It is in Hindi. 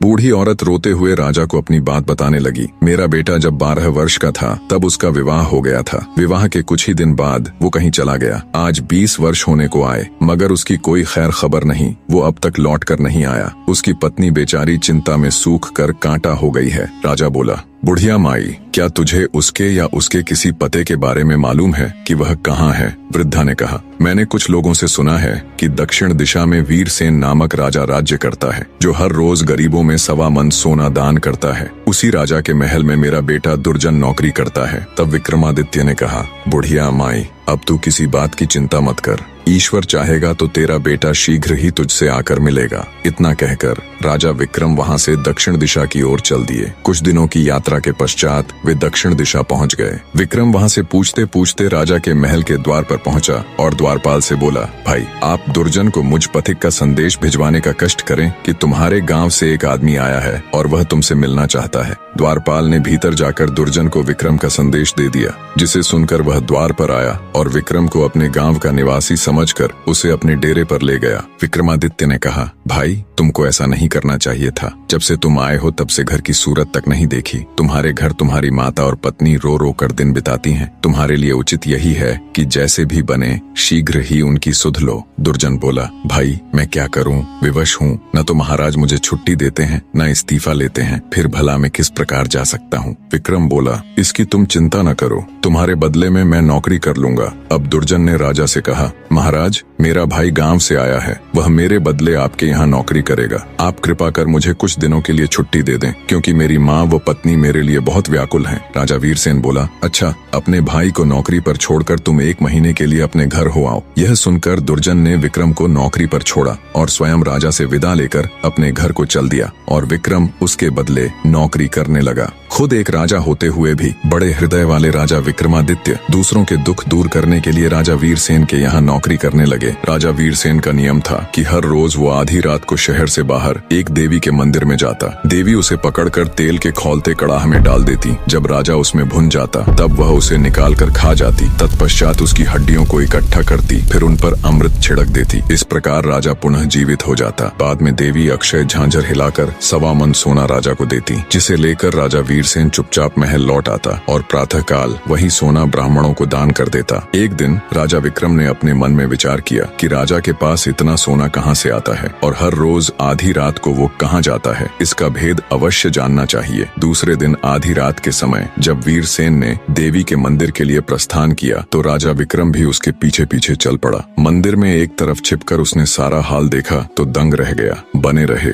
बूढ़ी औरत रोते हुए राजा को अपनी बात बताने लगी। मेरा बेटा जब 12 वर्ष का था तब उसका विवाह हो गया था। विवाह के कुछ ही दिन बाद वो कहीं चला गया। आज 20 वर्ष होने को आए मगर उसकी कोई खैर खबर नहीं। वो अब तक लौट कर नहीं आया। उसकी पत्नी बेचारी चिंता में सूख कर कांटा हो गई है। राजा बोला, बुढ़िया माई, क्या तुझे उसके या उसके किसी पते के बारे में मालूम है कि वह कहाँ है? वृद्धा ने कहा, मैंने कुछ लोगों से सुना है कि दक्षिण दिशा में वीरसेन नामक राजा राज्य करता है, जो हर रोज गरीबों में 1.25 मन सोना दान करता है। उसी राजा के महल में मेरा बेटा दुर्जन नौकरी करता है। तब विक्रमादित्य ने कहा, बुढ़िया माई, अब तू किसी बात की चिंता मत कर। ईश्वर चाहेगा तो तेरा बेटा शीघ्र ही तुझसे आकर मिलेगा। इतना कहकर राजा विक्रम वहां से दक्षिण दिशा की ओर चल दिए। कुछ दिनों की यात्रा के पश्चात वे दक्षिण दिशा पहुंच गए। विक्रम वहां से पूछते पूछते राजा के महल के द्वार पर पहुंचा और द्वारपाल से बोला, भाई, आप दुर्जन को मुझ पथिक का संदेश भिजवाने का कष्ट करें कि तुम्हारे गांव से एक आदमी आया है और वह तुमसे मिलना चाहता है। द्वारपाल ने भीतर जाकर दुर्जन को विक्रम का संदेश दे दिया, जिसे सुनकर वह द्वार पर आया और विक्रम को अपने गांव का निवासी समझकर उसे अपने डेरे पर ले गया। विक्रमादित्य ने कहा, भाई, तुमको ऐसा नहीं करना चाहिए था। जब से तुम आए हो तब से घर की सूरत तक नहीं देखी। तुम्हारे घर तुम्हारी माता और पत्नी रो रो कर दिन बिताती हैं। तुम्हारे लिए उचित यही है कि जैसे भी बने शीघ्र ही उनकी सुध लो। दुर्जन बोला, भाई, मैं क्या करूं? विवश हूं। न तो महाराज मुझे छुट्टी देते हैं, न इस्तीफा लेते हैं। फिर भला मैं किस प्रकार जा सकता हूं? विक्रम बोला, इसकी तुम चिंता न करो, तुम्हारे बदले में मैं नौकरी कर लूंगा। अब दुर्जन ने राजा से कहा, महाराज, मेरा भाई गांव से आया है। वह मेरे बदले आपके यहाँ नौकरी करेगा। आप कृपा कर मुझे कुछ दिनों के लिए छुट्टी दे दें, क्योंकि मेरी माँ व पत्नी मेरे लिए बहुत व्याकुल हैं। राजा वीरसेन बोला, अच्छा, अपने भाई को नौकरी पर छोड़कर तुम 1 महीने के लिए अपने घर हो आओ। यह सुनकर दुर्जन ने विक्रम को नौकरी पर छोड़ा और स्वयं राजा से विदा लेकर अपने घर को चल दिया और विक्रम उसके बदले नौकरी करने लगा। खुद एक राजा होते हुए भी बड़े हृदय वाले राजा विक्रमादित्य दूसरों के दुख दूर करने के लिए राजा वीरसेन के यहाँ नौकरी करने लगे। राजा वीरसेन का नियम था कि हर रोज वो आधी रात को शहर से बाहर एक देवी के मंदिर में जाता। देवी उसे पकड़कर तेल के खौलते कड़ाह में डाल देती। जब राजा उसमें भुन जाता तब वह उसे निकाल कर खा जाती। तत्पश्चात उसकी हड्डियों को इकट्ठा करती, फिर उन पर अमृत छिड़क देती। इस प्रकार राजा पुनः जीवित हो जाता। बाद में देवी अक्षय झांझर हिलाकर 1.25 मन सोना राजा को देती, जिसे लेकर राजा वीरसेन चुपचाप महल लौट आता और प्रातः काल वही सोना ब्राह्मणों को दान कर देता। एक दिन राजा विक्रम ने अपने मन में विचार किया कि राजा के पास इतना सोना कहाँ से आता है और हर रोज आधी रात को वो कहाँ जाता है। इसका भेद अवश्य जानना चाहिए। दूसरे दिन आधी रात के समय जब वीरसेन ने देवी के मंदिर के लिए प्रस्थान किया तो राजा विक्रम भी उसके पीछे पीछे चल पड़ा। मंदिर में एक तरफ छिपकर उसने सारा हाल देखा तो दंग रह गया। बने रहे